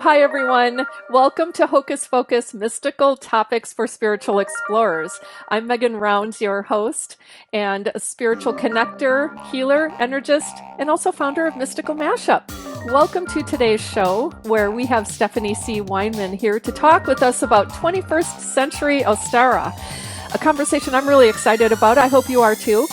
Hi, everyone. Welcome to Hocus Focus Mystical Topics for Spiritual Explorers. I'm Megan Rounds, your host, and a spiritual connector, healer, energist, and also founder of Mystical Mashup. Welcome to today's show, where we have Stephanie C. Weinman here to talk with us about 21st Century Ostara, a conversation I'm really excited about. I hope you are too.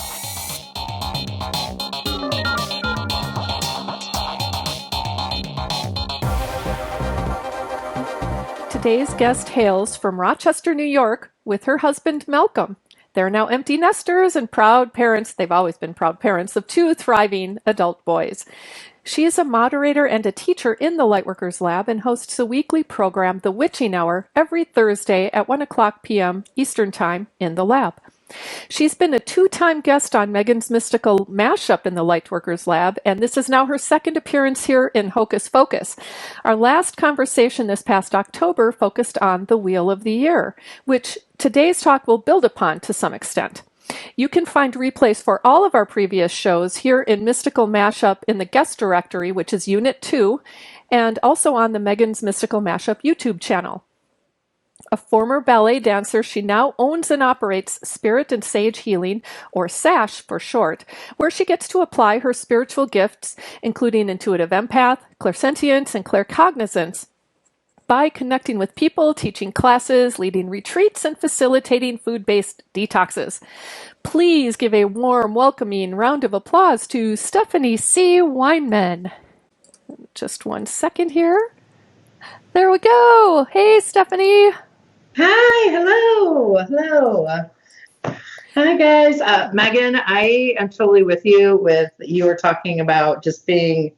Today's guest hails from Rochester, New York, with her husband, Malcolm. They're now empty nesters and proud parents. They've always been proud parents of two thriving adult boys. She is a moderator and a teacher in the Lightworkers Lab and hosts a weekly program, The Witching Hour, every Thursday at 1 o'clock p.m. Eastern Time in the lab. She's been a two-time guest on Megan's Mystical Mashup in the Lightworkers Lab, and this is now her second appearance here in Hocus Focus. Our last conversation this past October focused on the Wheel of the Year, which today's talk will build upon to some extent. You can find replays for all of our previous shows here in Mystical Mashup in the guest directory, which is Unit 2, and also on the Megan's Mystical Mashup YouTube channel. A former ballet dancer, she now owns and operates Spirit and Sage Healing, or SASH for short, where she gets to apply her spiritual gifts, including intuitive empath, clairsentience, and claircognizance, by connecting with people, teaching classes, leading retreats, and facilitating food-based detoxes. Please give a warm, welcoming round of applause to Stephanie C. Weinman. Just 1 second here. There we go. Hey, Stephanie. Hi, hello. Hi, guys. Megan, I am totally with you. You were talking about just being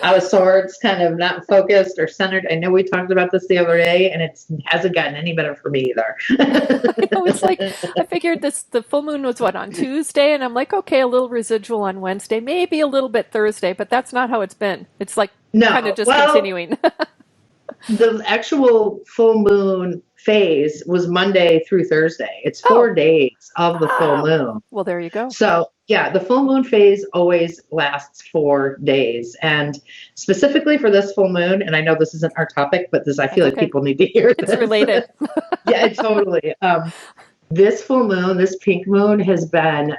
out of sorts, kind of not focused or centered. I know we talked about this the other day, and it hasn't gotten any better for me either. I know, it's like, I figured the full moon was on Tuesday, and I'm like, okay, a little residual on Wednesday, maybe a little bit Thursday, but that's not how it's been. It's like kind of just continuing. The actual full moon phase was Monday through Thursday. It's 4 days of the full moon. Well, there you go. So, yeah, the full moon phase always lasts 4 days. And specifically for this full moon, and I know this isn't our topic, but I feel like people need to hear this. It's related. Yeah, totally. This full moon, this pink moon, has been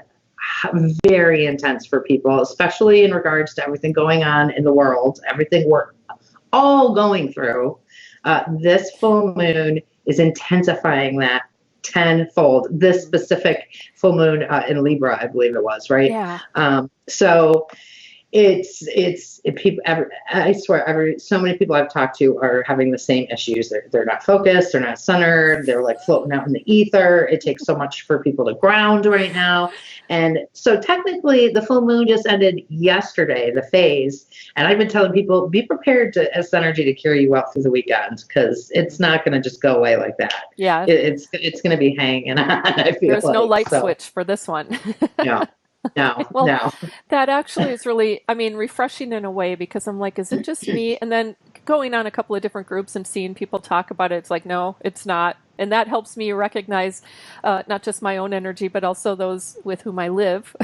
very intense for people, especially in regards to everything going on in the world, everything we're all going through. This full moon is intensifying that tenfold. This specific full moon in Libra, I believe it was, right? Yeah. So it's people. I swear, so many people I've talked to are having the same issues. They're not focused. They're not centered. They're like floating out in the ether. It takes so much for people to ground right now. And so technically, the full moon just ended yesterday, the phase. And I've been telling people, be prepared to this energy to carry you out through the weekend, because it's not going to just go away like that. Yeah. It's going to be hanging on. I feel There's no light switch for this one. No. Well, no. That actually is really, refreshing in a way, because I'm like, is it just me? And then going on a couple of different groups and seeing people talk about it, it's like, no, it's not. And that helps me recognize not just my own energy, but also those with whom I live,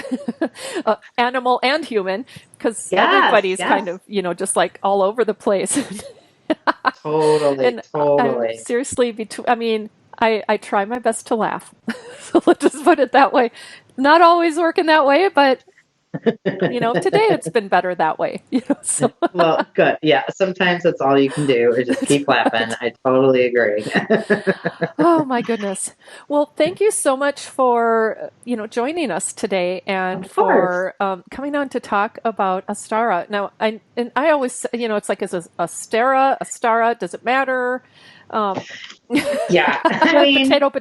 animal and human, because everybody's kind of, just like all over the place. Totally. Seriously, I try my best to laugh. So let's just put it that way. Not always working that way, but today it's been better that way. So. Well, good. Yeah. Sometimes that's all you can do is just keep laughing. I totally agree. Oh my goodness. Well, thank you so much for, joining us today and for coming on to talk about Ostara. Now, I always, it's like, is Ostara, does it matter? Yeah. Potato.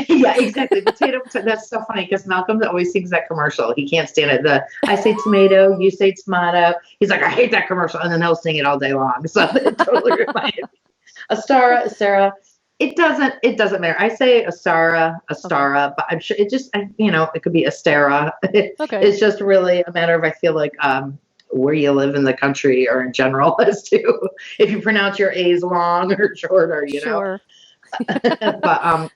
Yeah, exactly. Potato. That's so funny, because Malcolm always sings that commercial. He can't stand it. I say tomato, you say tomato. He's like, I hate that commercial. And then he'll sing it all day long. So it totally reminds me. Ostara. It doesn't matter. I say Ostara, but I'm sure it just, it could be Ostera. It's just really a matter of, I feel like, where you live in the country or in general, as to if you pronounce your A's long or shorter, Sure. But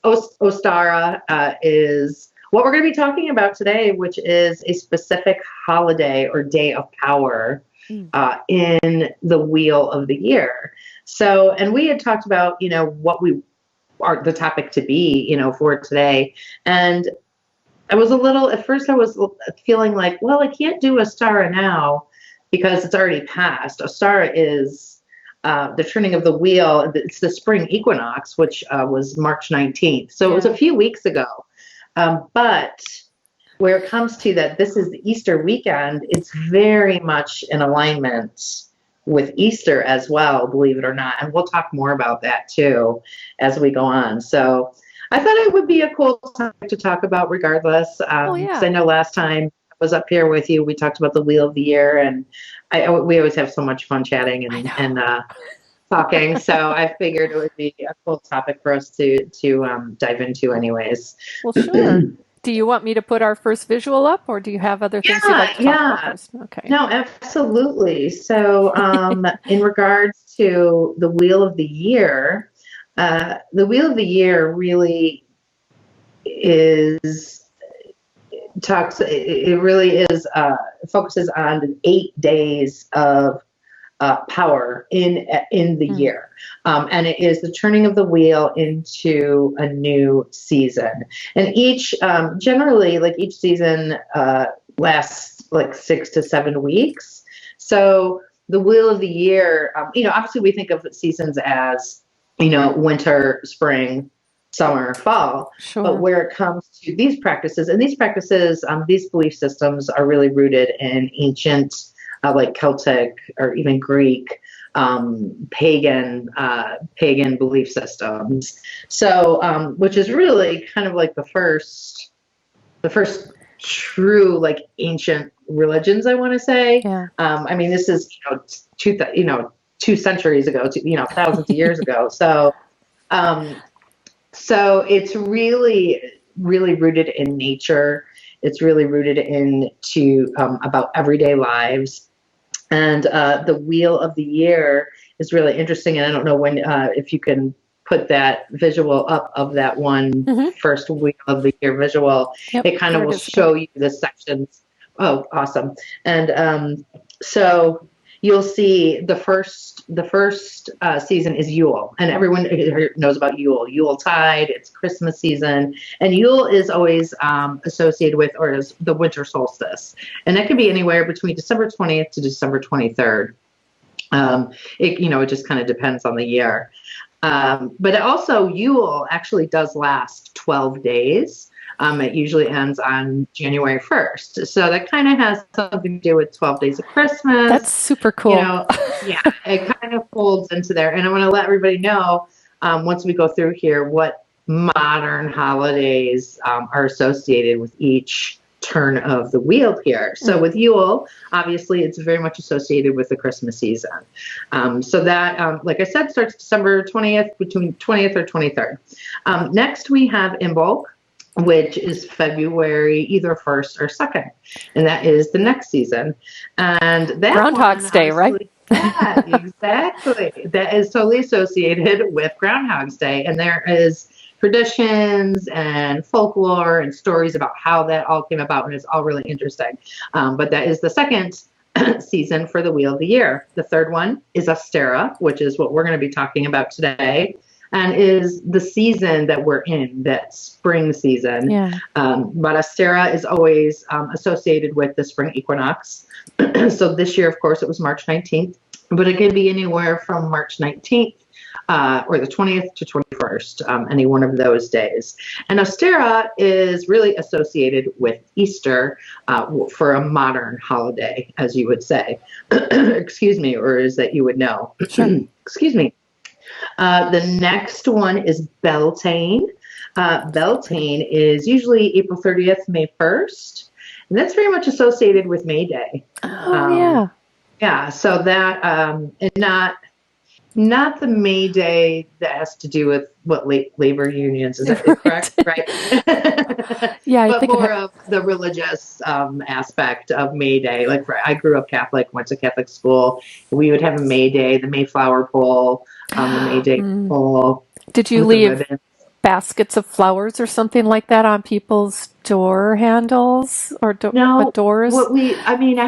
Ostara is what we're going to be talking about today, which is a specific holiday or day of power in the wheel of the year. So, and we had talked about, what we are the topic to be, for today. And at first I was feeling like, well, I can't do Ostara now because it's already passed. Ostara is the turning of the wheel. It's the spring equinox, which was March 19th. So it was a few weeks ago. But where it comes to that, this is the Easter weekend, it's very much in alignment with Easter as well, believe it or not. And we'll talk more about that too as we go on. So I thought it would be a cool topic to talk about regardless. Because I know last time I was up here with you, we talked about the Wheel of the Year, and we always have so much fun chatting and talking. So I figured it would be a cool topic for us to dive into anyways. Well, sure. Do you want me to put our first visual up, or do you have other things you'd like to talk about first? Okay. No, absolutely. So in regards to the Wheel of the Year, really focuses on the 8 days of power in the year. And it is the turning of the wheel into a new season. And generally, each season lasts 6 to 7 weeks. So the Wheel of the Year, obviously we think of seasons as, winter, spring, summer, fall. Sure. But where it comes to these practices, these belief systems are really rooted in ancient, Celtic or even Greek, pagan belief systems. So, which is really kind of like the first true ancient religions, I want to say. Yeah. This is 2 centuries ago, thousands of years ago. So, so it's really, really rooted in nature. It's really rooted into about everyday lives. And the Wheel of the Year is really interesting. And I don't know if you can put that visual up of that one first Wheel of the Year visual. Yep, it kind of will show you the sections. Oh, awesome. And so you'll see the first season is Yule, and everyone knows about Yule. Yuletide, it's Christmas season, and Yule is always associated with, or is the winter solstice, and that can be anywhere between December 20th to December 23rd. It just kind of depends on the year, but also Yule actually does last 12 days. It usually ends on January 1st. So that kind of has something to do with 12 days of Christmas. That's super cool. It kind of folds into there. And I want to let everybody know, once we go through here, what modern holidays are associated with each turn of the wheel here. So with Yule, obviously, it's very much associated with the Christmas season. So that, like I said, starts December 20th, between 20th or 23rd. Next, we have Imbolc, which is February either 1st or 2nd. And that is the next season. And that Groundhog's Day, right? Yeah, exactly. That is totally associated with Groundhog's Day. And there is traditions and folklore and stories about how that all came about. And it's all really interesting. But that is the second season for the Wheel of the Year. The third one is Ostera, which is what we're going to be talking about today, and is the season that we're in, that spring season. Yeah. But Ostera is always associated with the spring equinox. So this year, of course, it was March 19th, but it can be anywhere from March 19th or the 20th to 21st, any one of those days. And Ostera is really associated with Easter for a modern holiday, as you would say. Excuse me, or as that you would know. Sure. Excuse me. The next one is Beltane. Beltane is usually April 30th, May 1st. And that's very much associated with May Day. Oh, yeah. Yeah, so that, and not the May Day that has to do with what labor unions, is that correct? Right. Yeah, I but think more of the religious aspect of May Day. I grew up Catholic, went to Catholic school. We would have a May Day, the Mayflower Pole, the May Day pole. Did you leave baskets of flowers or something like that on people's door handles or No, doors? I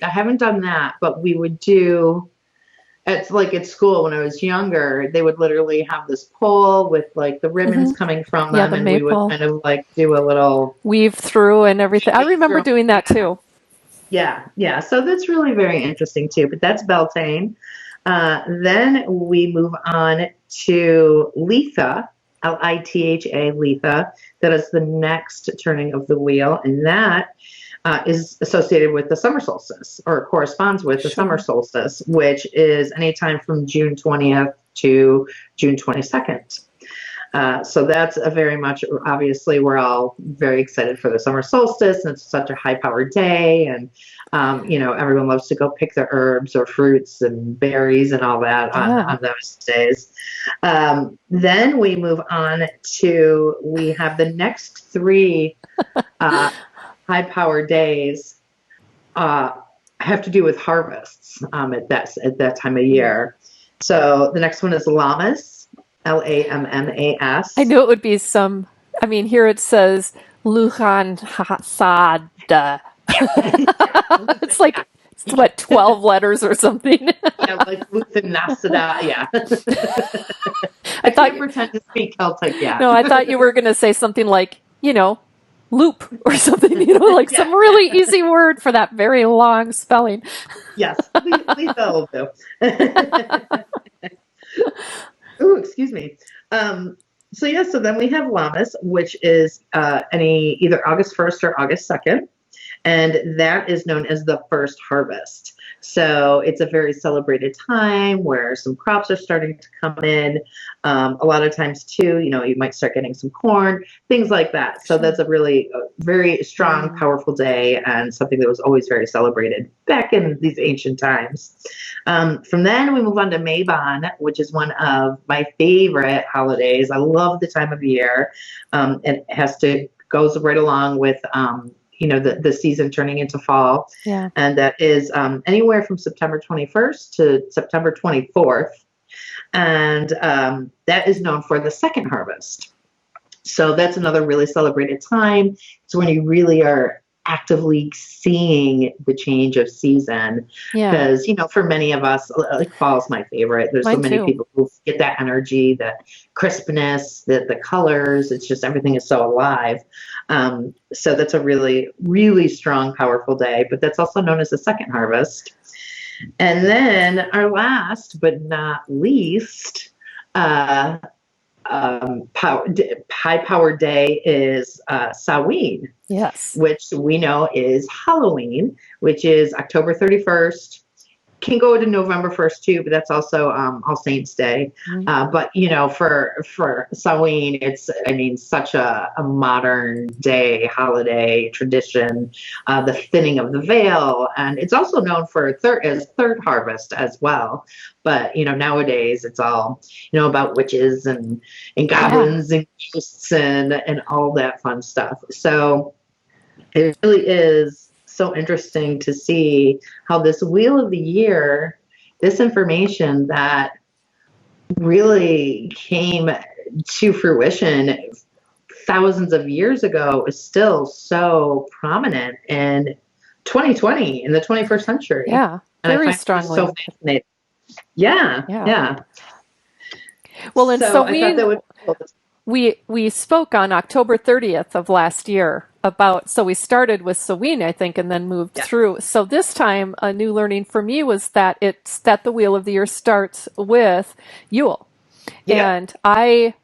haven't done that, but we would do, it's like at school when I was younger, they would literally have this pole with like the ribbons coming from Yeah, them, the and we would maple. kind of like do a little Weave through and everything. I remember through. doing that too. Yeah, yeah. So that's really very interesting too. But that's Beltane. Then we move on to Litha, Litha, Litha. That is the next turning of the wheel, and that is associated with the summer solstice, or corresponds with the summer solstice, which is anytime from June 20th to June 22nd. So that's a very much, obviously, we're all very excited for the summer solstice, and it's such a high-powered day, and everyone loves to go pick the herbs or fruits and berries and all that on those days. Then we move on to, we have the next three high-powered days have to do with harvests at that time of year. So the next one is Lammas. Lammas. I knew it would be some. I mean, here it says Lujan Hasada. It's like, what, 12 letters or something? Yeah, like Luthan Nasada. Yeah. I thought can't pretend to speak Celtic yet. No, I thought you were going to say something like, loop or something, like some really easy word for that very long spelling. Yes, Lisa will do. Oh, excuse me. So then we have Lammas, which is either August 1st or August 2nd. And that is known as the first harvest. So it's a very celebrated time where some crops are starting to come in. A lot of times too, you might start getting some corn, things like that. So that's a very strong, powerful day, and something that was always very celebrated back in these ancient times. From then we move on to Mabon, which is one of my favorite holidays. I love the time of year. It goes right along with the season turning into fall. Yeah. And that is anywhere from September 21st to September 24th. And that is known for the second harvest. So that's another really celebrated time. It's when you really are actively seeing the change of season. Because, for many of us, like fall's my favorite. There's so many people who get that energy, that crispness, the colors. It's just, everything is so alive. So that's a really, really strong, powerful day. But that's also known as the second harvest. And then our last but not least, high-powered day is Samhain. Yes. Which we know is Halloween, which is October 31st. Can go to November 1st too, but that's also All Saints Day. But for Samhain, it's such a modern day holiday tradition. The thinning of the veil, and it's also known for third harvest as well. But nowadays it's all about witches and goblins and ghosts and all that fun stuff. So it really is so interesting to see how this Wheel of the Year, this information that really came to fruition thousands of years ago, is still so prominent in 2020, in the 21st century. Yeah, very strongly. So fascinating. Yeah. Well, and so I thought that would be cool. We spoke on October 30th of last year about, so we started with Samhain, I think, and then moved through. So this time, a new learning for me was that the Wheel of the Year starts with Yule. Yeah. And I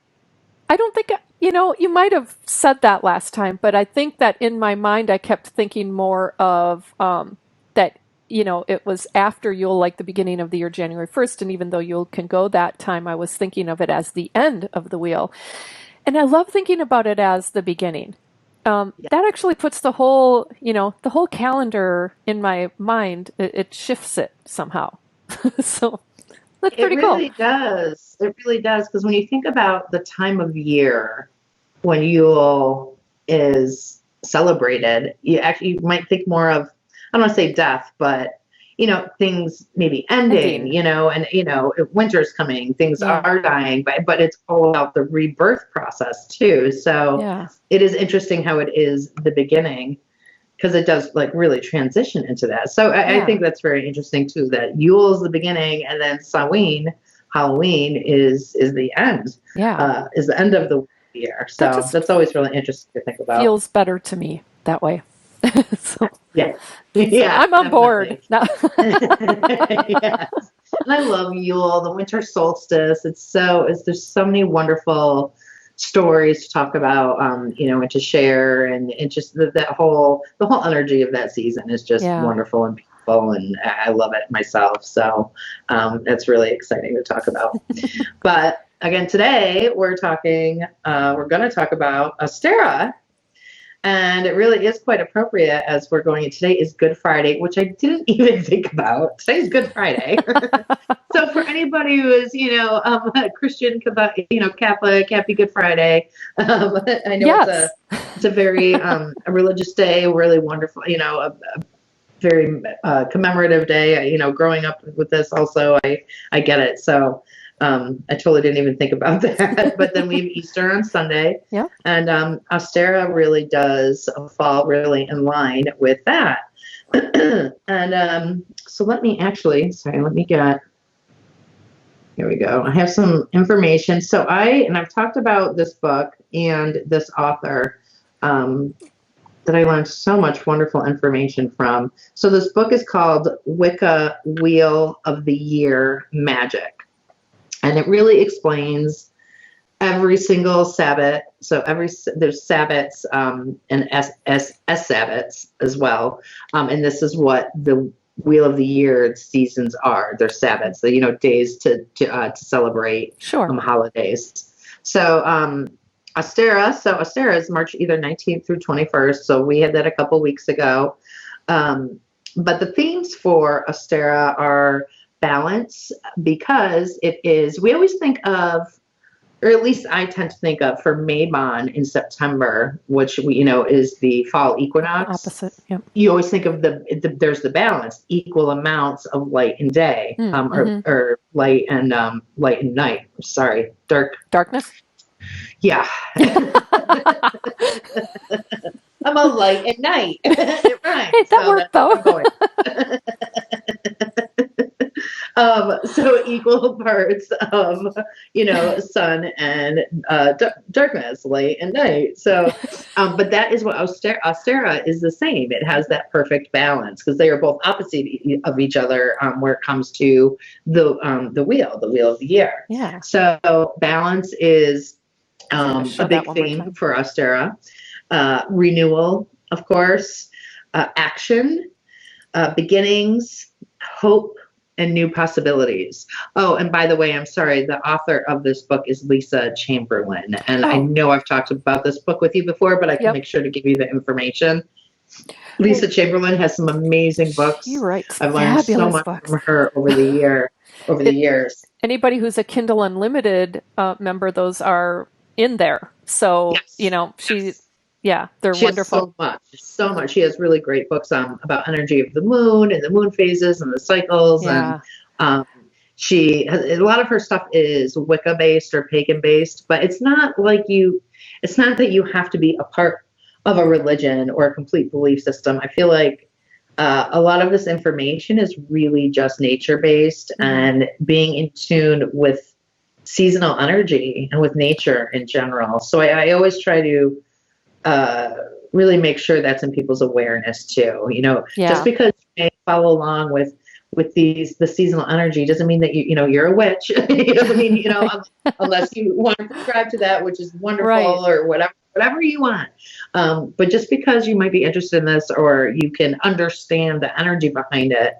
don't think, you might have said that last time, but I think that in my mind, I kept thinking more of that, it was after Yule, like the beginning of the year, January 1st. And even though Yule can go that time, I was thinking of it as the end of the wheel. And I love thinking about it as the beginning. That actually puts the whole calendar in my mind. It shifts it somehow. So that's pretty cool. It really does. Because when you think about the time of year when Yule is celebrated, you might think more of, I don't want to say death, but things maybe ending, Ending. and, if winter's coming, things Yeah. are dying, but it's all about the rebirth process too. So Yeah. it is interesting how it is the beginning, because it does like really transition into that. So I think that's very interesting too, that Yule is the beginning, and then Samhain, Halloween is the end. Yeah. Is the end of the year. That So just that's always really interesting to think about. feels better to me that way. so, Yeah. so Yeah, I'm on board. definitely. No. Yes. And I love Yule, the winter solstice. There's so many wonderful stories to talk about, and to share, and it just the whole energy of that season is just Yeah. wonderful and beautiful, and I love it myself. So that's really exciting to talk about. But again, today we're going to talk about Ostera. And it really is quite appropriate, as we're going. Today is Good Friday, which I didn't even think about. Today's Good Friday. So for anybody who is, a Christian, Catholic, happy Good Friday. I know it's a very a religious day, really wonderful, a very commemorative day. Growing up with this also, I get it. So I totally didn't even think about that. But then we have Easter on Sunday. Yeah. And Ostera really does fall really in line with that. And so let me get, here we go. I have some information. So I've talked about this book and this author that I learned so much wonderful information from. So this book is called Wicca Wheel of the Year Magic. And it really explains every single Sabbath. So there's Sabbats and S Sabbats as well. And this is what the Wheel of the Year seasons are. They're Sabbats, days to celebrate holidays. So Ostera is March either 19th through 21st. So we had that a couple weeks ago. But the themes for Ostera are balance, because we always think of, or at least I tend to think of, for Mabon in September, which is the fall equinox. Opposite. Yep. You always think of there's the balance, equal amounts of light and day, or light and night. Sorry, Darkness. Yeah. I'm a light at night. It rhymes. Hey, that worked though. So equal parts of, sun and darkness, light and night. So, but that is what Ostera is the same. It has that perfect balance, because they are both opposite of each other where it comes to the wheel of the year. Yeah. So balance is a big theme for Ostera. Renewal, of course, action, beginnings, hope, and new possibilities. Oh, and by the way, I'm sorry, the author of this book is Lisa Chamberlain. And I know I've talked about this book with you before, but I can make sure to give you the information. Lisa Chamberlain has some amazing books. You're right. I've learned so much from her over the years. Anybody who's a Kindle Unlimited member, those are in there. So, they're she wonderful. So much. She has really great books about energy of the moon and the moon phases and the cycles. Yeah. And she has, a lot of her stuff is Wicca based or pagan based, but it's not that you have to be a part of a religion or a complete belief system. I feel like a lot of this information is really just nature based and being in tune with seasonal energy and with nature in general. So I always try to really make sure that's in people's awareness too. Just because you may follow along with the seasonal energy doesn't mean that you're a witch. It doesn't mean, unless you want to subscribe to that, which is wonderful, or whatever you want. But just because you might be interested in this, or you can understand the energy behind it,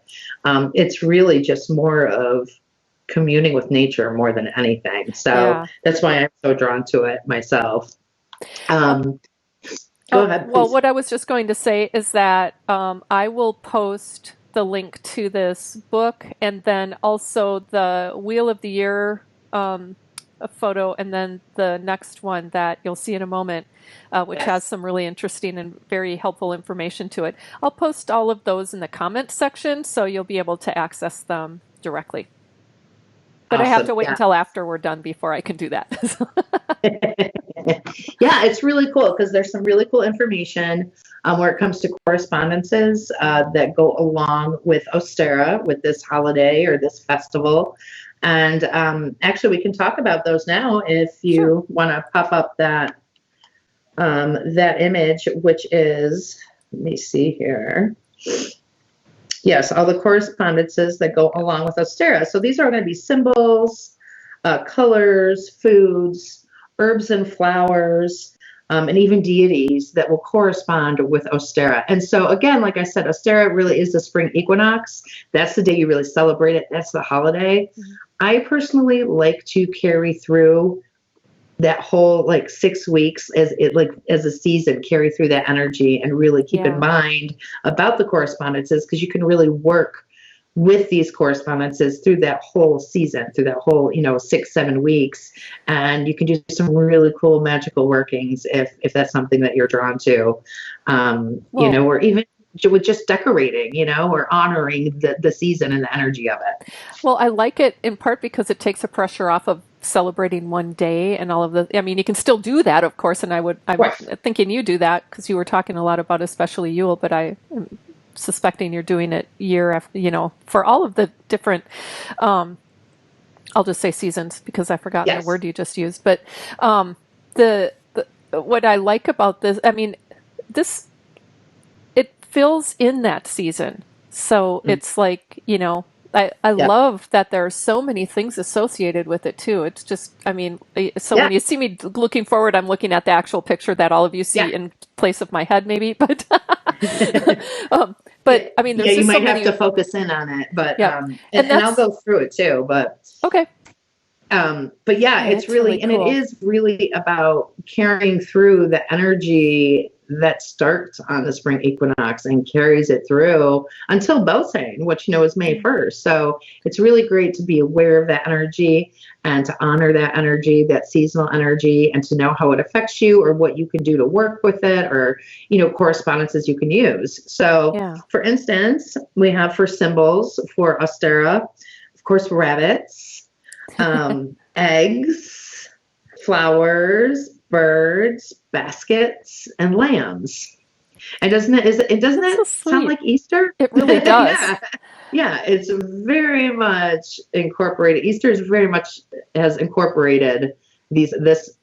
it's really just more of communing with nature more than anything. So that's why I'm so drawn to it myself. Go ahead, please. Well, what I was just going to say is that I will post the link to this book, and then also the Wheel of the Year a photo, and then the next one that you'll see in a moment, which has Yes. some really interesting and very helpful information to it. I'll post all of those in the comments section, so you'll be able to access them directly. But I have Awesome. to wait Yeah. until after we're done before I can do that. Yeah, it's really cool because there's some really cool information where it comes to correspondences that go along with Ostera, with this holiday or this festival. And actually, we can talk about those now if Sure. you want to pop up that image, which is, let me see here. Yes, all the correspondences that go along with Ostera. So these are going to be symbols, colors, foods, herbs and flowers, and even deities that will correspond with Ostera. And so again, like I said, Ostera really is the spring equinox. That's the day you really celebrate it. That's the holiday. Mm-hmm. I personally like to carry through that whole like 6 weeks as a season, carry through that energy and really keep in mind about the correspondences, because you can really work with these correspondences through that whole season, through that whole 6-7 weeks, and you can do some really cool magical workings if that's something that you're drawn to, or even with just decorating, or honoring the season and the energy of it. Well, I like it in part because it takes the pressure off of celebrating one day and all of you can still do that, of course, and I'm thinking you do that because you were talking a lot about especially Yule, but I am suspecting you're doing it year after, for all of the different, I'll just say seasons because I forgot the word you just used, but the what I like about this, it fills in that season. So it's like, I love that there are so many things associated with it too. It's just, when you see me looking forward, I'm looking at the actual picture that all of you see in place of my head maybe, but, there's you might so have to focus in on it, but, and I'll go through it too, but. Okay. But it's really cool. And it is really about carrying through the energy that starts on the spring equinox and carries it through until Beltane, which, is May 1st. So it's really great to be aware of that energy and to honor that energy, that seasonal energy, and to know how it affects you or what you can do to work with it, or, correspondences you can use. So for instance, we have for symbols for Ostera, of course, rabbits, eggs, flowers, birds, baskets, and lambs. And doesn't that sound like Easter? It really does. Yeah, it's very much incorporated. Easter is very much has incorporated this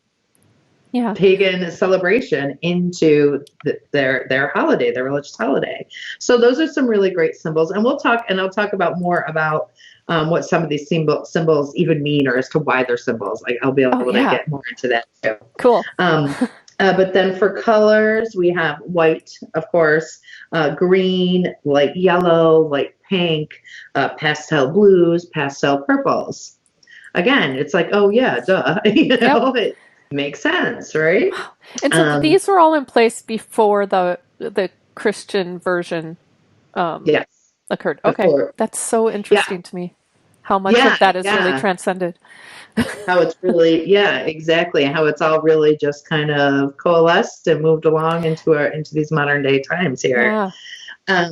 pagan celebration into their holiday, their religious holiday. So those are some really great symbols, and I'll talk about more about what some of these symbols even mean, or as to why they're symbols. I'll be able to get more into that too. Cool. But then for colors, we have white, of course, green, light yellow, light pink, pastel blues, pastel purples. Again, it's like, oh yeah, duh. It makes sense, right? And so these were all in place before the Christian version occurred. Okay, that's so interesting to me. How much of that is really transcended. How it's really, exactly. How it's all really just kind of coalesced and moved along into these modern day times here. Yeah.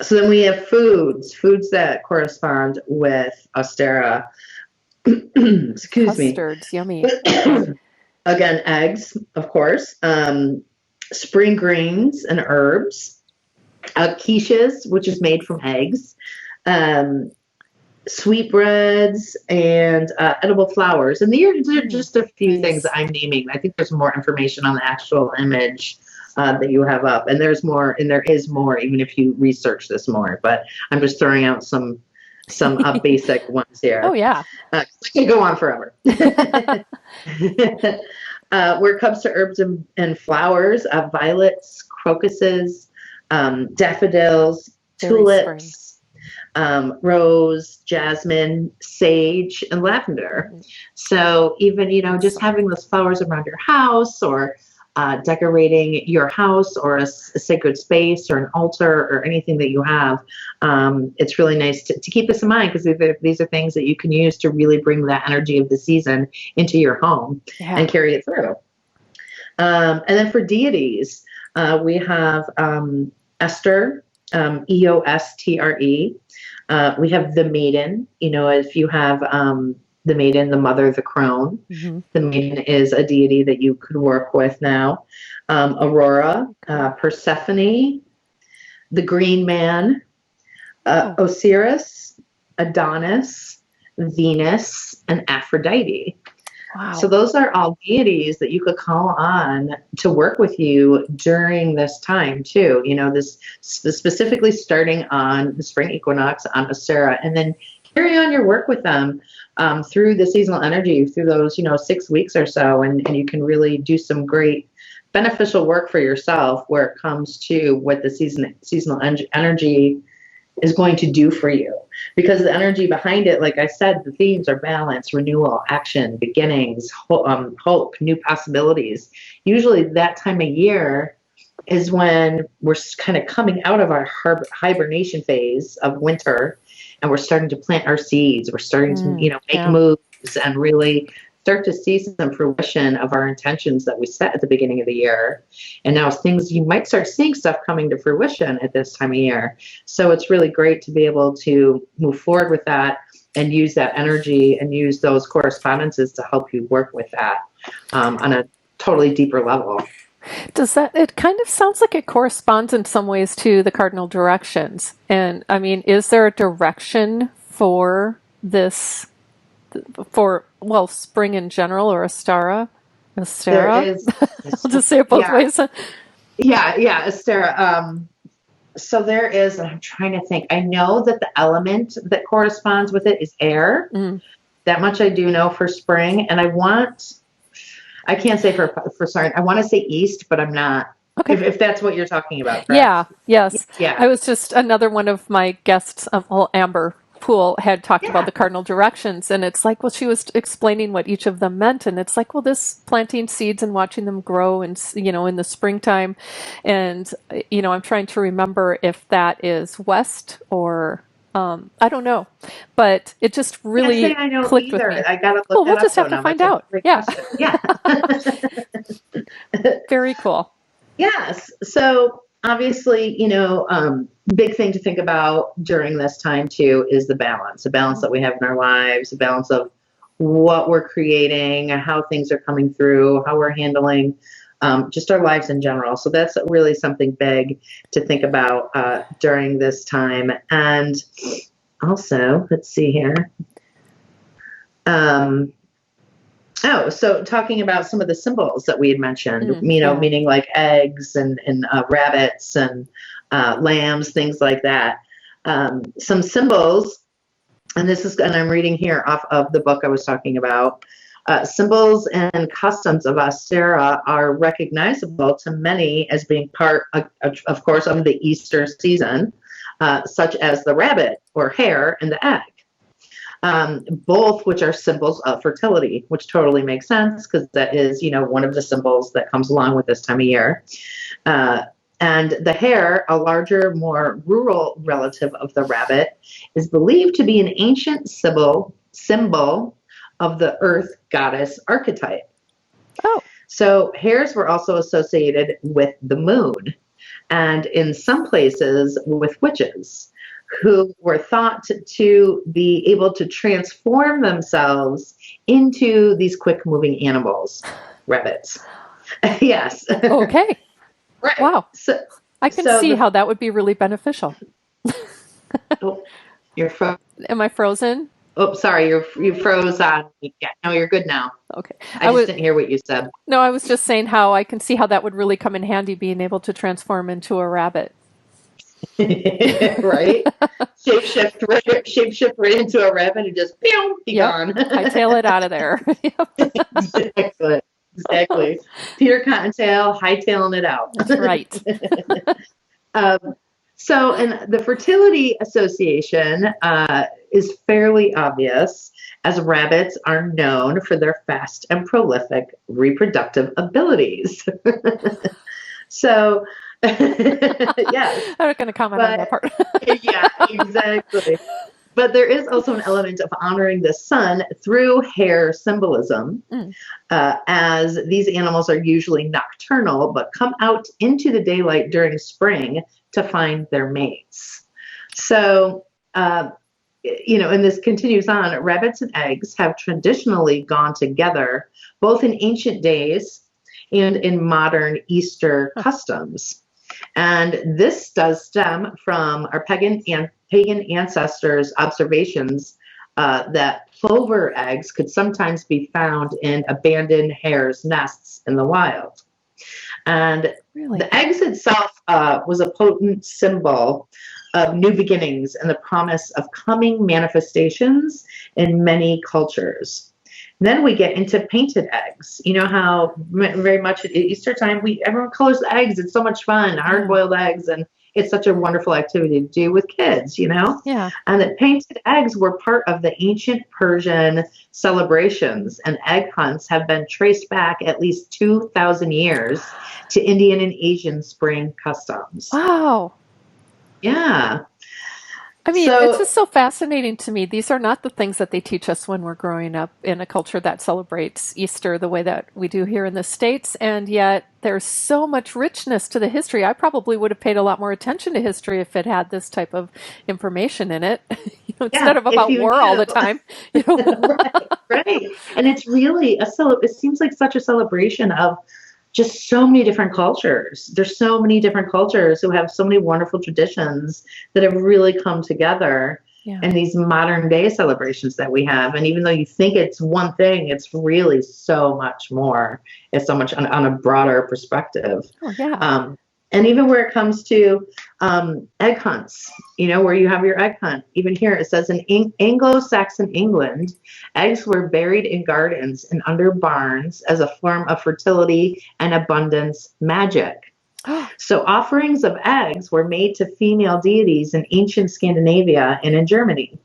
So then we have foods that correspond with Ostera. Excuse me. Custards, yummy. Again, eggs, of course. Spring greens and herbs. Quiches, which is made from eggs. Sweetbreads and edible flowers. And they're just a few things I'm naming. I think there's more information on the actual image that you have up. And there's more, and there is more, even if you research this more. But I'm just throwing out some basic ones here. Oh, yeah. I can go on forever. Where it comes to herbs and flowers, violets, crocuses, daffodils, tulips, rose, jasmine, sage, and lavender. So even, just having those flowers around your house, or decorating your house or a sacred space or an altar or anything that you have, it's really nice to keep this in mind, because these are things that you can use to really bring that energy of the season into your home and carry it through. And then for deities, we have Esther, Eostre. We have the maiden. If you have the maiden, the mother, the crone. Mm-hmm. The maiden is a deity that you could work with now. Aurora, Persephone, the green man, Osiris, Adonis, Venus, and Aphrodite. Wow. So those are all deities that you could call on to work with you during this time too. This specifically starting on the spring equinox on Ostera, and then carry on your work with them through the seasonal energy, through those 6 weeks or so, and you can really do some great beneficial work for yourself where it comes to what the seasonal energy is going to do for you. Because the energy behind it, like I said, the themes are balance, renewal, action, beginnings, hope, new possibilities. Usually that time of year is when we're kind of coming out of our hibernation phase of winter, and we're starting to plant our seeds. We're starting to, make moves and really start to see some fruition of our intentions that we set at the beginning of the year. And now you might start seeing stuff coming to fruition at this time of year. So it's really great to be able to move forward with that and use that energy and use those correspondences to help you work with that on a totally deeper level. It kind of sounds like it corresponds in some ways to the Cardinal Directions. And I mean, is there a direction for this, spring in general, or Ostera? There is. I'll just say it both ways. Yeah, Ostera. So there is, and I'm trying to think, I know that the element that corresponds with it is air. Mm. That much I do know for spring. And I can't say for sorry. I want to say east, but I'm not. Okay. If that's what you're talking about. Correct? Yeah. Yes. Yeah. I was just, another one of my guests, Amber Poole, had talked about the Cardinal Directions, and it's like, well, she was explaining what each of them meant, and it's like, well, this planting seeds and watching them grow, and in the springtime, and I'm trying to remember if that is west or. I don't know, but it just really clicked with me. I gotta look well, we'll just have to find out. Yeah. Yeah. Very cool. Yes. So obviously, big thing to think about during this time too is the balance that we have in our lives, the balance of what we're creating, how things are coming through, how we're handling just our lives in general. So that's really something big to think about during this time. And also, let's see here. So talking about some of the symbols that we had mentioned, meaning like eggs and rabbits and lambs, things like that. Some symbols, and I'm reading here off of the book I was talking about. Symbols and customs of Ostera are recognizable to many as being part, of course, of the Easter season, such as the rabbit or hare and the egg, both which are symbols of fertility, which totally makes sense because that is, one of the symbols that comes along with this time of year. And the hare, a larger, more rural relative of the rabbit, is believed to be an ancient symbol of the earth goddess archetype. Oh. So hares were also associated with the moon, and in some places with witches, who were thought to be able to transform themselves into these quick-moving animals, rabbits. Yes. Okay. Right. Wow. So I can see how that would be really beneficial. Oh, you're frozen. Am I frozen? Oh, sorry, you froze on me. Yeah, no, you're good now. Okay. I just didn't hear what you said. No, I was just saying how I can see how that would really come in handy, being able to transform into a rabbit. Right? Shape shift right into a rabbit and just be gone. Hightail it out of there. Exactly. Peter Cottontail, hightailing it out. That's right. So, and the fertility association is fairly obvious, as rabbits are known for their fast and prolific reproductive abilities. So, yes, I'm not going to comment on that but part. yeah, exactly. But there is also an element of honoring the sun through hair symbolism, Mm. as these animals are usually nocturnal, but come out into the daylight during spring to find their mates. So, and this continues on, rabbits and eggs have traditionally gone together, both in ancient days and in modern Easter customs. And this does stem from our pagan ancestors' observations that plover eggs could sometimes be found in abandoned hares' nests in the wild. And Really? the eggs itself was a potent symbol of new beginnings and the promise of coming manifestations in many cultures. Then we get into painted eggs. You know how very much at Easter time, everyone colors the eggs. It's so much fun, hard-boiled eggs, and it's such a wonderful activity to do with kids, Yeah. And that painted eggs were part of the ancient Persian celebrations, and egg hunts have been traced back at least 2,000 years to Indian and Asian spring customs. Wow. Yeah. I mean, So, it's just so fascinating to me. These are not the things that they teach us when we're growing up in a culture that celebrates Easter the way that we do here in the States. And yet there's so much richness to the history. I probably would have paid a lot more attention to history if it had this type of information in it, instead of if about you war all knew. the time. Right. And it's really it seems like such a celebration of just so many different cultures. There's so many different cultures who have so many wonderful traditions that have really come together Yeah. in these modern day celebrations that we have. And even though you think it's one thing, it's really so much more. It's so much on a broader perspective. Oh, yeah. And even where it comes to egg hunts, where you have your egg hunt, even here it says in Anglo-Saxon England, eggs were buried in gardens and under barns as a form of fertility and abundance magic. So offerings of eggs were made to female deities in ancient Scandinavia and in Germany.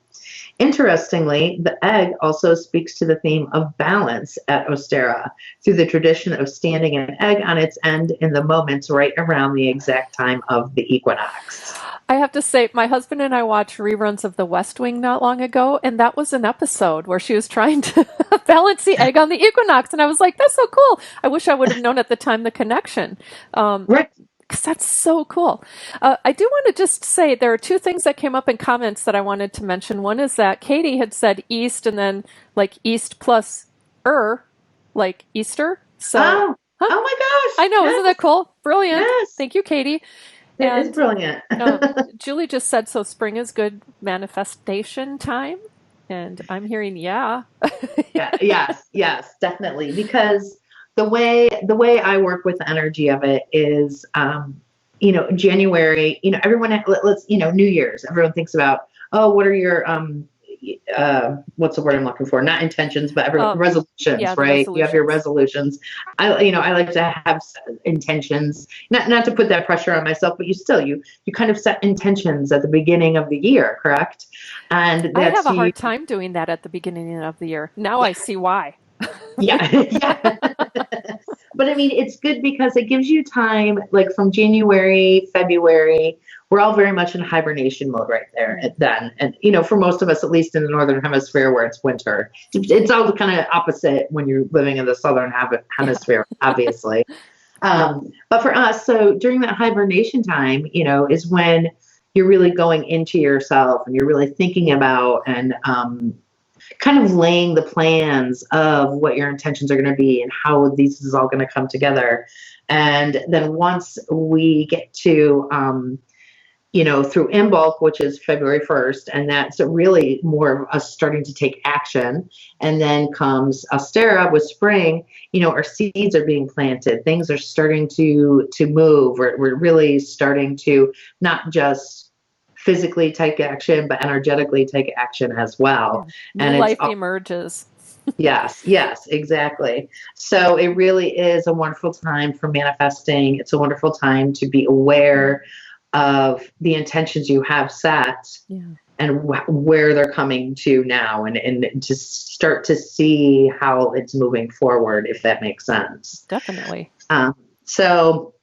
Interestingly, the egg also speaks to the theme of balance at Ostera through the tradition of standing an egg on its end in the moments right around the exact time of the equinox. I have to say, my husband and I watched reruns of The West Wing not long ago, and that was an episode where she was trying to balance the egg on the equinox, and I was like, that's so cool. I wish I would have known at the time the connection. Right. Because that's so cool. I do want to just say there are two things that came up in comments that I wanted to mention. One is that Katie had said east and then like east plus like Easter. So, Oh my gosh. I know, yes. isn't that cool? Brilliant. Yes. Thank you, Katie. That is brilliant. Julie just said, so spring is good manifestation time. And I'm hearing, yeah. Yes, definitely. Because the way I work with the energy of it is, January, everyone, New Year's, everyone thinks about, what are your, what's the word I'm looking for? Not intentions, but resolutions, right? Resolutions. You have your resolutions. I like to have intentions, not to put that pressure on myself, but you kind of set intentions at the beginning of the year, correct? And I have a hard time doing that at the beginning of the year. Now I see why. Yeah. But I mean, it's good because it gives you time, like from January, February, we're all very much in hibernation mode right there then. And, for most of us, at least in the Northern Hemisphere where it's winter, it's all kind of opposite when you're living in the Southern Hemisphere, obviously. But for us, so during that hibernation time, is when you're really going into yourself and you're really thinking about and, kind of laying the plans of what your intentions are going to be and how this is all going to come together. And then once we get to, through Imbolc, which is February 1st, and that's really more of us starting to take action. And then comes Ostera with spring, our seeds are being planted. Things are starting to move. We're really starting to not just physically take action, but energetically take action as well. Yeah. New life emerges. Yes, exactly. So it really is a wonderful time for manifesting. It's a wonderful time to be aware of the intentions you have set Yeah. and where they're coming to now, and to start to see how it's moving forward, if that makes sense. Definitely. So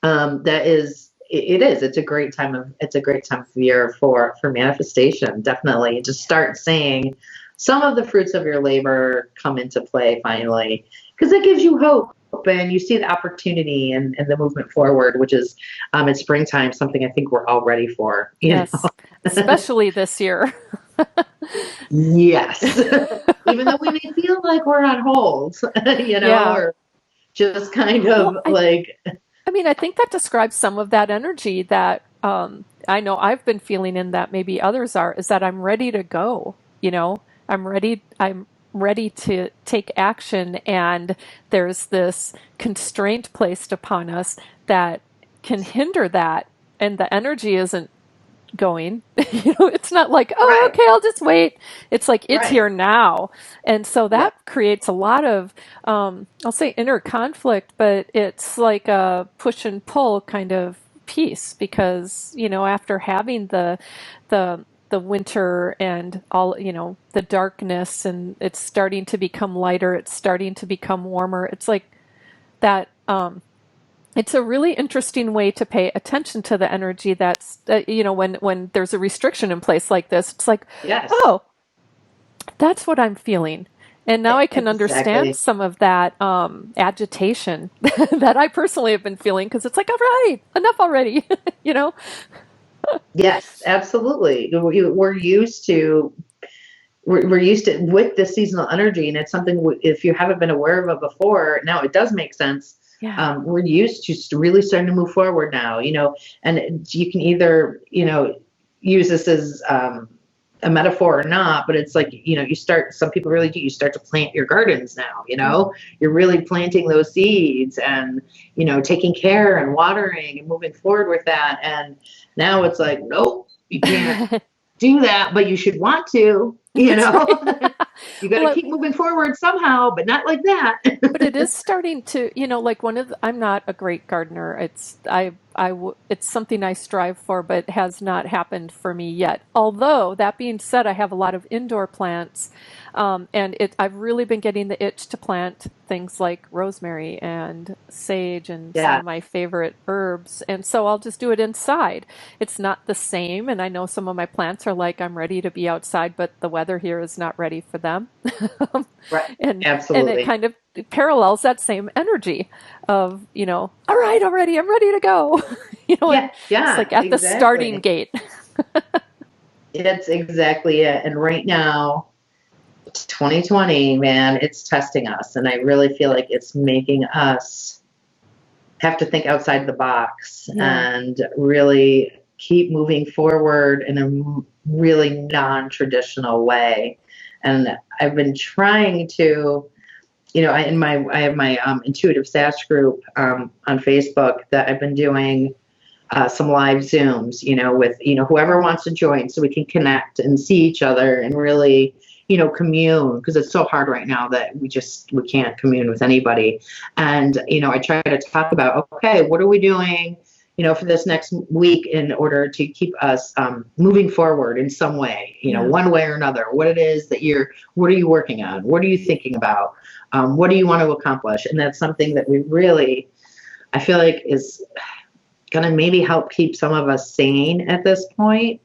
that is, it's a great time of year for manifestation. Definitely to start seeing some of the fruits of your labor come into play finally, because it gives you hope, and you see the opportunity and the movement forward, which is it's springtime, something I think we're all ready for. Yes. Especially this year. Yes. Even though we may feel like we're on hold, Yeah. or just kind Well, of like. I mean, I think that describes some of that energy that I know I've been feeling, and that maybe others are, is that I'm ready to go. I'm ready to take action, and there's this constraint placed upon us that can hinder that, and the energy isn't going. It's not like, oh, Right. okay, I'll just wait. It's like, it's Right. here now. And so that Yep. creates a lot of, I'll say inner conflict, but it's like a push and pull kind of piece, because, after having the winter and all, the darkness, and it's starting to become lighter, it's starting to become warmer. It's like that, it's a really interesting way to pay attention to the energy that's, when there's a restriction in place like this, it's like, Yes. oh, that's what I'm feeling. And now I can understand Exactly. some of that agitation that I personally have been feeling, because it's like, all right, enough already, you know? Yes, absolutely. We're used to with the seasonal energy, and it's something, if you haven't been aware of it before, now it does make sense. Yeah. We're used to really starting to move forward now, and you can either, use this as a metaphor or not, but it's like, some people really do, you start to plant your gardens now, you're really planting those seeds, and, taking care and watering and moving forward with that. And now it's like, nope, you can't do that, but you should want to, That's right. you got to Well, keep moving forward somehow, but not like that. but it is starting to, like I'm not a great gardener. It's something I strive for, but has not happened for me yet. Although, that being said, I have a lot of indoor plants, and I've really been getting the itch to plant things like rosemary and sage and some Yeah. of my favorite herbs. And so I'll just do it inside. It's not the same, and I know some of my plants are like, I'm ready to be outside, but the weather here is not ready for them. Right. And it Absolutely. kind of parallels that same energy of, all right, already, I'm ready to go. And Yeah. it's Yeah, like at the starting exactly. gate. That's exactly it. And right now, 2020, man, it's testing us. And I really feel like it's making us have to think outside the box Yeah. and really keep moving forward in a really non-traditional way. And I've been trying to, I have my intuitive SaaS group on Facebook that I've been doing some live Zooms, with, whoever wants to join, so we can connect and see each other and really, commune, because it's so hard right now that we can't commune with anybody. And, I try to talk about, okay, what are we doing, for this next week in order to keep us moving forward in some way, Yeah. one way or another, what it is that what are you working on? What are you thinking about? What do you want to accomplish? And that's something that we really, I feel like, is going to maybe help keep some of us sane at this point,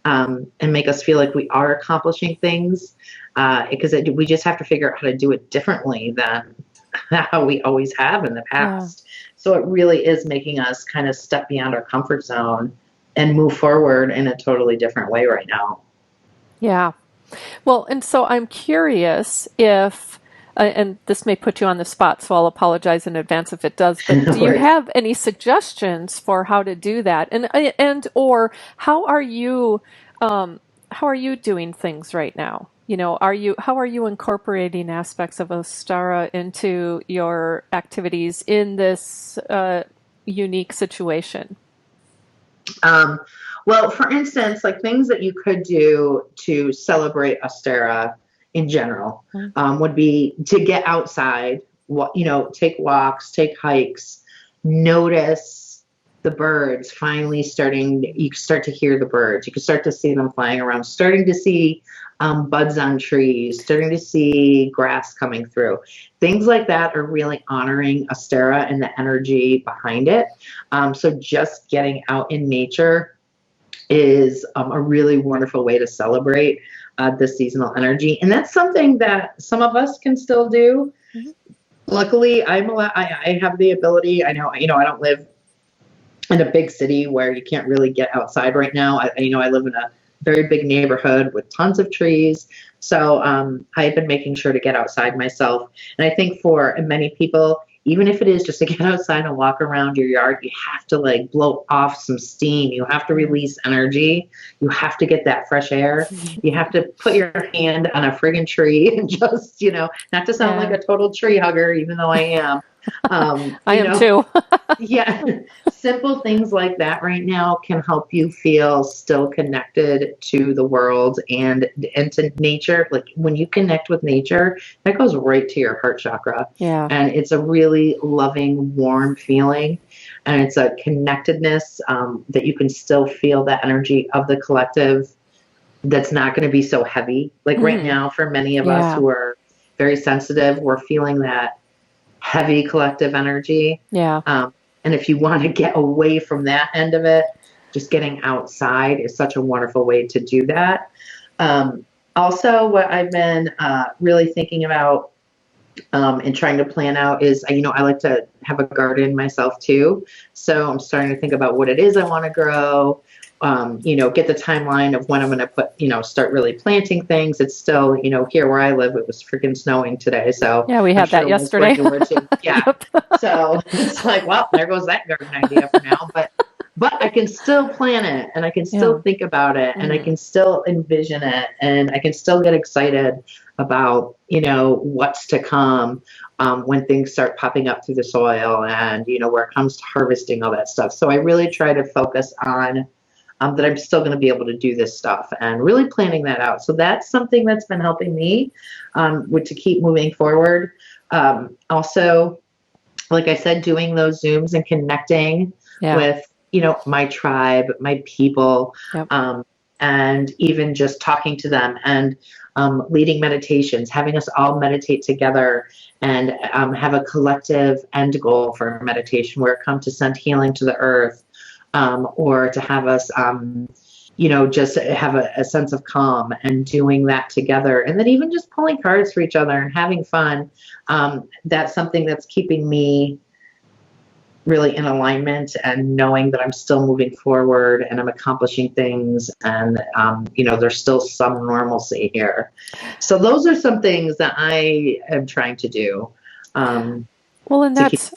and make us feel like we are accomplishing things, because we just have to figure out how to do it differently than how we always have in the Yeah. past. So it really is making us kind of step beyond our comfort zone and move forward in a totally different way right now. Yeah. Well, and so I'm curious if, and this may put you on the spot, so I'll apologize in advance if it does, but No do you worries. have any suggestions for how to do that? Or how are you doing things right now? How are you incorporating aspects of Ostara into your activities in this unique situation? Um, well, for instance, like things that you could do to celebrate Ostera in general, Mm. would be to get outside, take walks, take hikes, notice. the birds finally starting, you can start to hear the birds. You can start to see them flying around, starting to see buds on trees, starting to see grass coming through. Things like that are really honoring Ostera and the energy behind it. So just getting out in nature is a really wonderful way to celebrate the seasonal energy. And that's something that some of us can still do. Mm-hmm. Luckily, I have the ability. I know, I don't live in a big city where you can't really get outside right now. I live in a very big neighborhood with tons of trees. So I've been making sure to get outside myself. And I think for many people, even if it is just to get outside and walk around your yard, you have to like blow off some steam. You have to release energy. You have to get that fresh air. You have to put your hand on a friggin' tree and just, not to sound like a total tree hugger, even though I am. I am too. Yeah. Simple things like that right now can help you feel still connected to the world and to nature. Like when you connect with nature, that goes right to your heart chakra. Yeah. And it's a really loving, warm feeling. And it's a connectedness that you can still feel that energy of the collective that's not going to be so heavy. Like right now, for many of us who are very sensitive, we're feeling that heavy collective energy. Yeah. And if you want to get away from that end of it, just getting outside is such a wonderful way to do that. Also, what I've been really thinking about and trying to plan out is, I like to have a garden myself too. So I'm starting to think about what it is I want to grow. Get the timeline of when I'm going to start really planting things. It's still, here where I live, it was freaking snowing today. So yeah, we had that yesterday. Yeah. Yep. So it's like, well, there goes that garden idea for now, but I can still plan it and I can still think about it and I can still envision it and I can still get excited about, what's to come when things start popping up through the soil and, where it comes to harvesting all that stuff. So I really try to focus on that I'm still going to be able to do this stuff and really planning that out. So that's something that's been helping me to keep moving forward. Also, like I said, doing those Zooms and connecting with, my tribe, my people, and even just talking to them and leading meditations, having us all meditate together and have a collective end goal for meditation where it comes to send healing to the earth. Or to have us, just have a sense of calm and doing that together. And then even just pulling cards for each other and having fun. That's something that's keeping me really in alignment and knowing that I'm still moving forward and I'm accomplishing things and, there's still some normalcy here. So those are some things that I am trying to do. And that's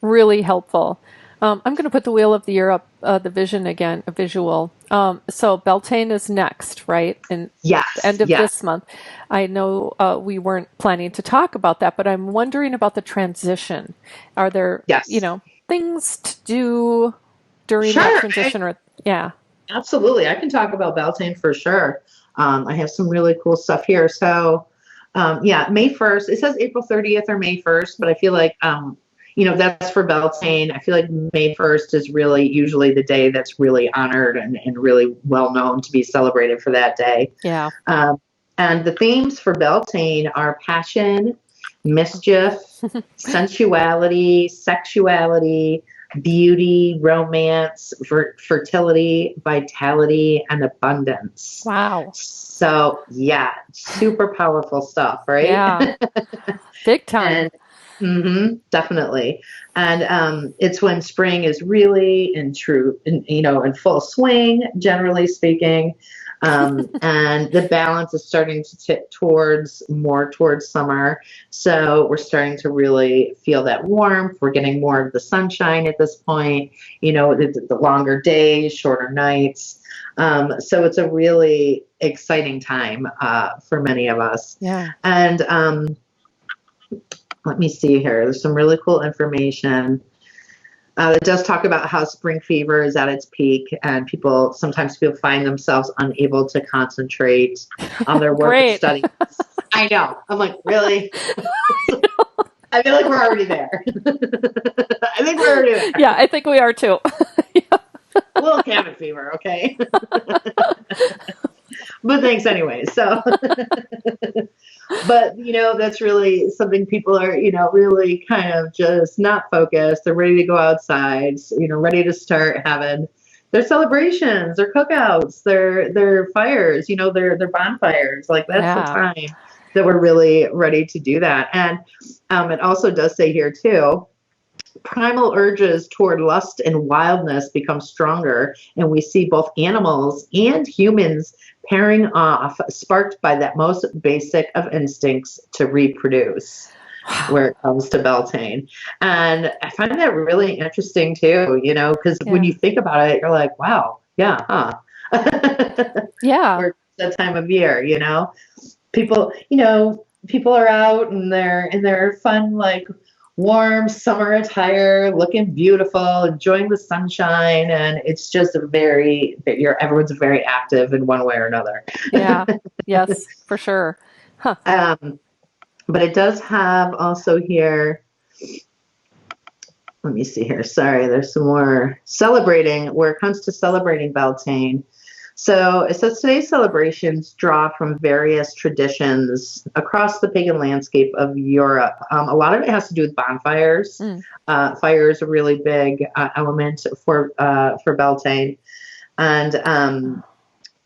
really helpful. I'm going to put the Wheel of the Year up, the vision again, a visual. So Beltane is next, right? And the end of this month. I know we weren't planning to talk about that, but I'm wondering about the transition. Are there, things to do during that transition? Absolutely. I can talk about Beltane for sure. I have some really cool stuff here. So, May 1st. It says April 30th or May 1st, but I feel like that's for Beltane. I feel like May 1st is really usually the day that's really honored and really well known to be celebrated for that day. Yeah. And the themes for Beltane are passion, mischief, sensuality, sexuality, beauty, romance, fertility, vitality, and abundance. Wow. So, super powerful stuff, right? Yeah. Big time. Definitely. And it's when spring is really in full swing, generally speaking. And the balance is starting to tip more towards summer. So we're starting to really feel that warmth. We're getting more of the sunshine at this point, the longer days, shorter nights. So it's a really exciting time for many of us. Yeah. And let me see here. There's some really cool information. It does talk about how spring fever is at its peak and sometimes people find themselves unable to concentrate on their work and studies. I know. I'm like, really? I feel like we're already there. I think we're already there. Yeah, I think we are too. A little cabin fever, okay? But thanks anyway. So, but that's really something people are, really kind of just not focused. They're ready to go outside, ready to start having their celebrations, their cookouts, their fires, their bonfires. Like that's the Yeah. time that we're really ready to do that. And it also does say here too, primal urges toward lust and wildness become stronger, and we see both animals and humans pairing off, sparked by that most basic of instincts to reproduce where it comes to Beltane. And I find that really interesting too, because when Yeah. you think about it, you're like, wow, yeah, huh? Yeah. Or that time of year, people, people are out and they're in their fun, like warm summer attire, looking beautiful, enjoying the sunshine, and it's just everyone's very active in one way or another. Yeah. Yes, for sure. Huh. But it does have also here, let me see here. Sorry, there's some more celebrating where it comes to celebrating Beltane. So it says today's celebrations draw from various traditions across the pagan landscape of Europe. A lot of it has to do with bonfires. Mm. Fire is a really big element for Beltane. And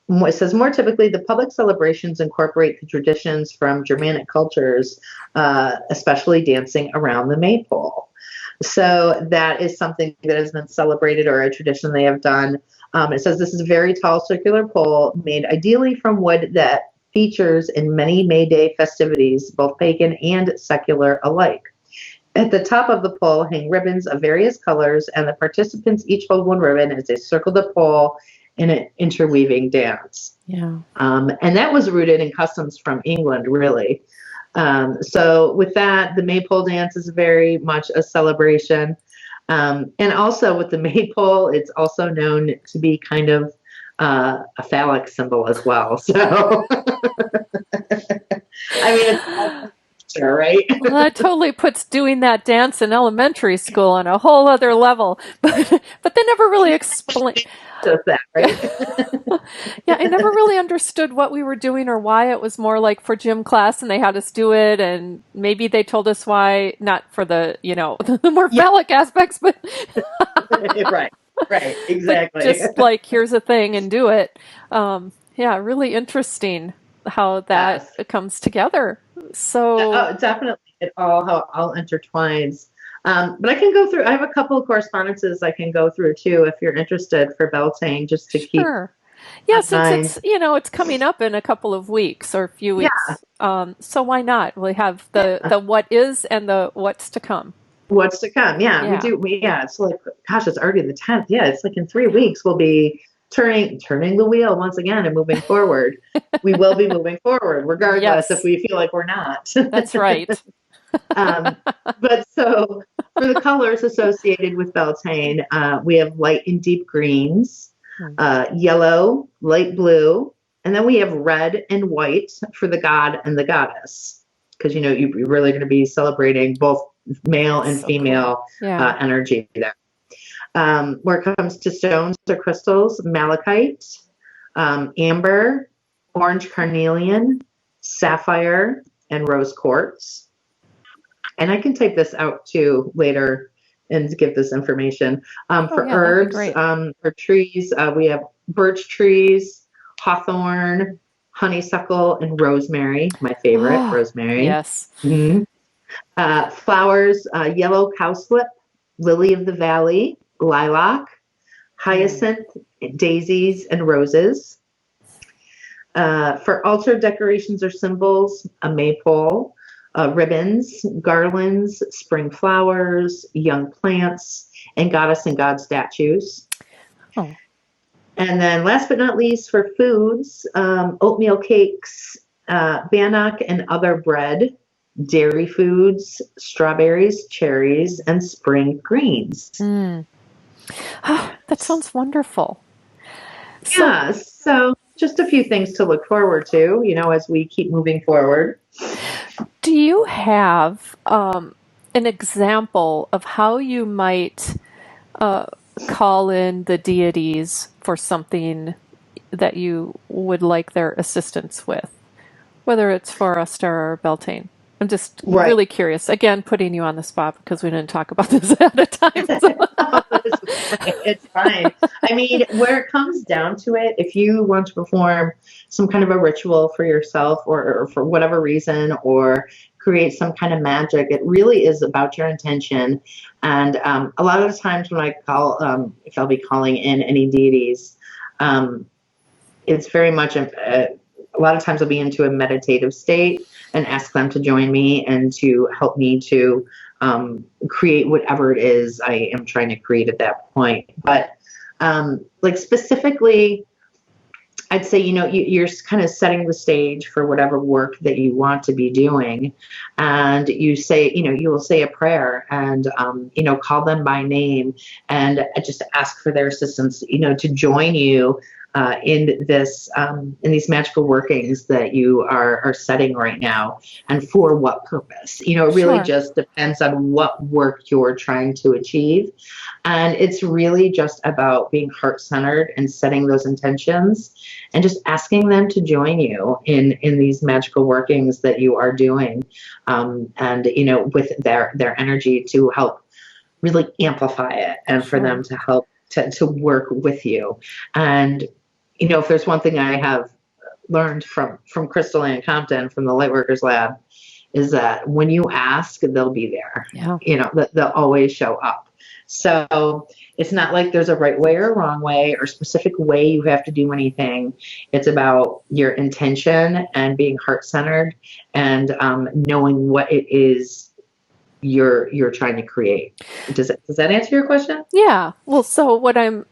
it says more typically, the public celebrations incorporate the traditions from Germanic cultures, especially dancing around the maypole. So that is something that has been celebrated, or a tradition they have done. It says this is a very tall circular pole made ideally from wood that features in many May Day festivities, both pagan and secular alike. At the top of the pole hang ribbons of various colors, and the participants each hold one ribbon as they circle the pole in an interweaving dance. Yeah. And that was rooted in customs from England, really. So with that, the maypole dance is very much a celebration. And also with the maypole, it's also known to be kind of a phallic symbol as well. So, I mean, it's sure, right? Well, that totally puts doing that dance in elementary school on a whole other level. But they never really explain. Just that, right? Yeah, I never really understood what we were doing or why it was more like for gym class and they had us do it, and maybe they told us why, not for the, the more phallic aspects, but Right, exactly. just like, here's a thing and do it. Yeah, really interesting how that Yes. comes together. So, Oh, definitely. How it all intertwines. But I can go through, I have a couple of correspondences I can go through too, if you're interested, for Beltane, just to keep sure. Yeah, in since mind. it's coming up in a couple of weeks or a few Yeah. weeks. So why not? We have the what is and the what's to come. What's to come? Yeah, we Yeah. do. It's like, gosh, it's already the 10th. Yeah, it's like in 3 weeks we'll be turning the wheel once again and moving forward. We will be moving forward, regardless Yes. if we feel like we're not. That's right. But so for the colors associated with Beltane, we have light and deep greens, yellow, light blue, and then we have red and white for the god and the goddess. Because, you're really going to be celebrating both male and So female cool. Yeah. energy there. Where it comes to stones or crystals, malachite, amber, orange carnelian, sapphire, and rose quartz. And I can type this out too later and give this information. For yeah, herbs, great. for trees, we have birch trees, hawthorn, honeysuckle, and rosemary. My favorite, rosemary. Yes. Mm-hmm. Flowers, yellow cowslip, lily of the valley, lilac, hyacinth, daisies, and roses. For altar decorations or symbols, a maypole, ribbons, garlands, spring flowers, young plants, and goddess and god statues. Oh. And then last but not least, for foods, oatmeal cakes, bannock and other bread, dairy foods, strawberries, cherries, and spring greens. That sounds wonderful. So just a few things to look forward to, as we keep moving forward. Do you have an example of how you might call in the deities for something that you would like their assistance with, whether it's for Ostera or Beltane. I'm just Right. really curious. Again, putting you on the spot because we didn't talk about this at a time. So. It's fine. I mean, where it comes down to it, if you want to perform some kind of a ritual for yourself or for whatever reason, or create some kind of magic, it really is about your intention. And a lot of the times when I call, if I'll be calling in any deities, it's very much a lot of times I'll be into a meditative state and ask them to join me and to help me to create whatever it is I am trying to create at that point. But like specifically, I'd say, you're kind of setting the stage for whatever work that you want to be doing. And you say, you will say a prayer and, call them by name and just ask for their assistance, to join you in these magical workings that you are setting right now, and for what purpose. It really Sure. just depends on what work you're trying to achieve. And it's really just about being heart-centered and setting those intentions and just asking them to join you in these magical workings that you are doing, and with their energy to help really amplify it, and for them to help to work with you. And if there's one thing I have learned from Crystal Ann Compton from the Lightworkers Lab, is that when you ask, they'll be there. Yeah. They'll always show up. So it's not like there's a right way or a wrong way or specific way you have to do anything. It's about your intention and being heart-centered and knowing what it is you're trying to create. Does that answer your question? Yeah. Well, so what I'm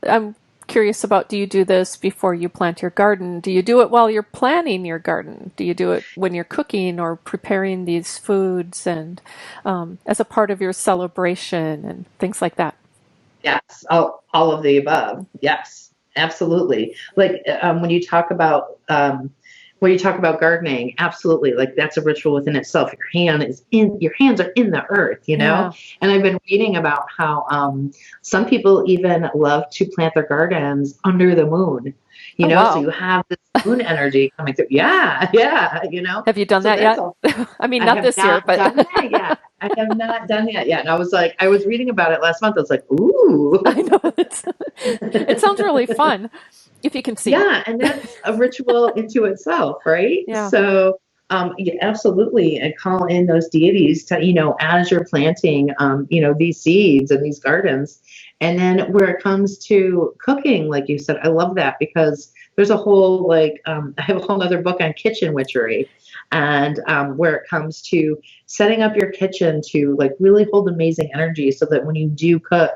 curious about, do you do this before you plant your garden? Do you do it while you're planning your garden? Do you do it when you're cooking or preparing these foods and as a part of your celebration and things like that? Yes, all of the above. Yes, absolutely. Like when you talk about gardening, absolutely. Like that's a ritual within itself. Your hands are in the earth, Yeah. And I've been reading about how some people even love to plant their gardens under the moon, Oh, wow. so you have this moon energy coming through. Yeah, yeah, Have you done So that that's yet? all. I mean, I not have this year, not but done that yet. I have not done that yet. And I was reading about it last month. I was like, ooh. I know it sounds really fun if you can see. Yeah, and that's a ritual into itself, right? Yeah. So, yeah, absolutely, and call in those deities to, as you're planting, these seeds and these gardens. And then where it comes to cooking, like you said, I love that because there's a whole, I have a whole other book on kitchen witchery. And where it comes to setting up your kitchen to really hold amazing energy so that when you do cook,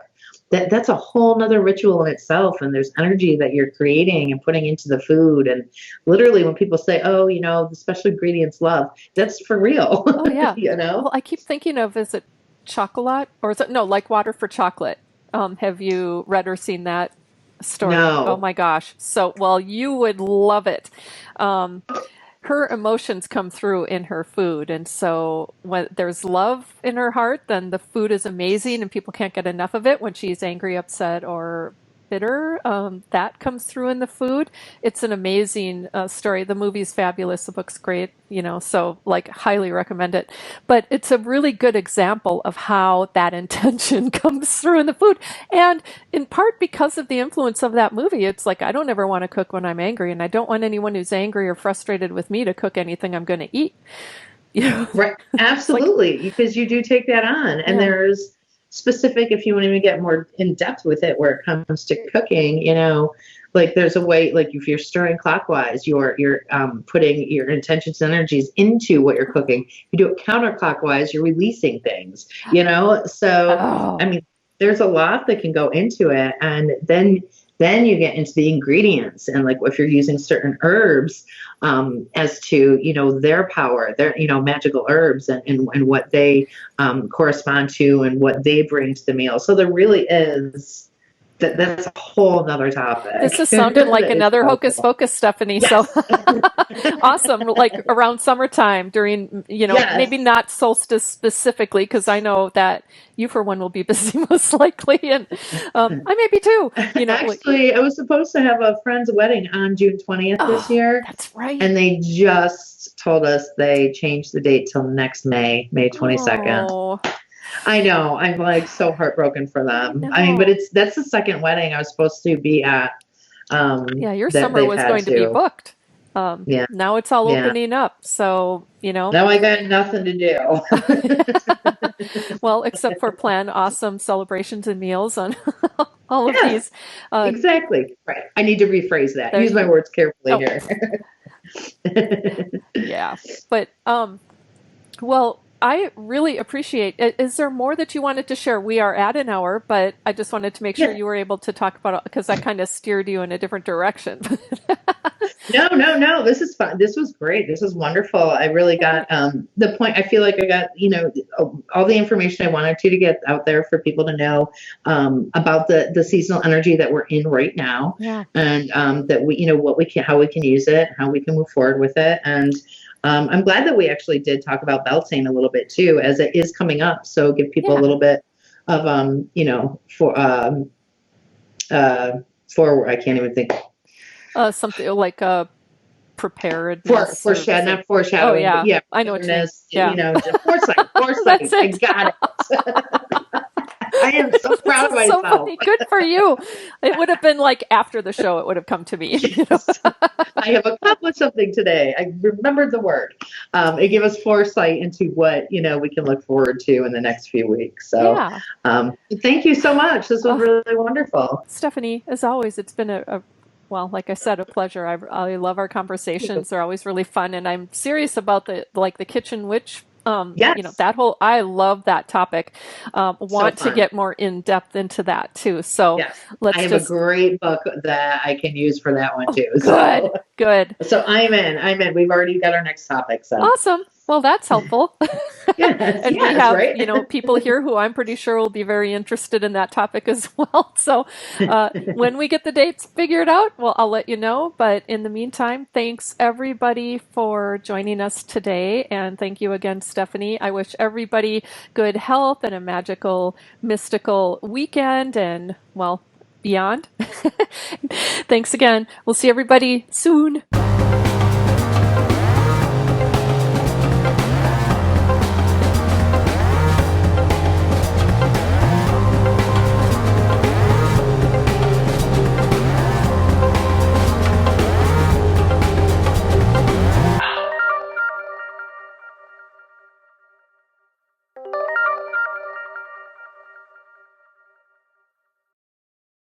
that's a whole nother ritual in itself. And there's energy that you're creating and putting into the food. And literally when people say, oh, the special ingredients love, that's for real. Oh, yeah. Well, I keep thinking of, is it chocolate or is it, no, like water for chocolate? Have you read or seen that story? Oh No. my gosh. So, well, you would love it. Her emotions come through in her food. And so when there's love in her heart, then the food is amazing and people can't get enough of it. When she's angry, upset, or bitter, that comes through in the food. It's an amazing story. The movie's fabulous. The book's great, so highly recommend it. But it's a really good example of how that intention comes through in the food. And in part because of the influence of that movie, it's like, I don't ever want to cook when I'm angry, and I don't want anyone who's angry or frustrated with me to cook anything I'm going to eat. Right. Absolutely. Because you do take that on. And Yeah. there's specific, if you want to get more in depth with it, where it comes to cooking, there's a way, if you're stirring clockwise, you're putting your intentions and energies into what you're cooking. You do it counterclockwise, you're releasing things, So, Oh. I mean, there's a lot that can go into it. And then you get into the ingredients and if you're using certain herbs, as to, their power, their, magical herbs and what they correspond to and what they bring to the meal. So there really is that's a whole nother topic. This has sounded like It's another so Hocus cool. Focus, Stephanie. So Yes. awesome. Like around summertime during, maybe Yes. not solstice specifically, because I know that you for one will be busy most likely. And I may be too, Actually, I was supposed to have a friend's wedding on June 20th this oh, year, that's right. and they just told us they changed the date till next May 22nd. Oh, I know. I'm like so heartbroken for I them. I mean, but know. that's the second wedding I was supposed to be at, Yeah, your that summer they've was had going to be to. booked. Yeah. Now it's all Yeah. opening up. So, Now I got nothing to do. well, except for plan awesome celebrations and meals on all of Yes, these. exactly. Right. I need to rephrase that. There Use you my go. words carefully Oh, here. yeah. But well, I really appreciate it. Is there more that you wanted to share? We are at an hour, but I just wanted to make sure Yeah. you were able to talk about it because I kind of steered you in a different direction. No, no, no. This is fun. This was great. This was wonderful. I really got the point. I feel like I got, all the information I wanted to get out there for people to know about the seasonal energy that we're in right now, Yeah. and that we, what we can, how we can use it, how we can move forward with it. And I'm glad that we actually did talk about Beltane a little bit too, as it is coming up. So give people a Yeah. little bit of for I can't even think. Something like preparedness Not oh foreshadowing, but yeah, yeah, I know what you mean. preparedness, Yeah. just foresight, That's foresight. I it. got it. I am so This proud of is so myself. funny. Good for you. It would have been like after the show, it would have come to me. Yes. I have accomplished something today. I remembered the word. It gave us foresight into what, we can look forward to in the next few weeks. So Yeah. thank you so much. This was Oh, really wonderful. Stephanie, as always, it's been well, like I said, a pleasure. I love our conversations. They're always really fun. And I'm serious about the kitchen witch. Yes. That whole, I love that topic. So Want to fun. get more in depth into that too. So Yes. I let's have a great book that I can use for that one too. good, good. So I'm in. We've already got our next topic. So Awesome. Well, that's helpful. yes, And we yes, have, right. people here who I'm pretty sure will be very interested in that topic as well. So when we get the dates figured out, well, I'll let you know. But in the meantime, thanks everybody for joining us today. And thank you again, Stephanie. I wish everybody good health and a magical, mystical weekend and, well, beyond. Thanks again. We'll see everybody soon.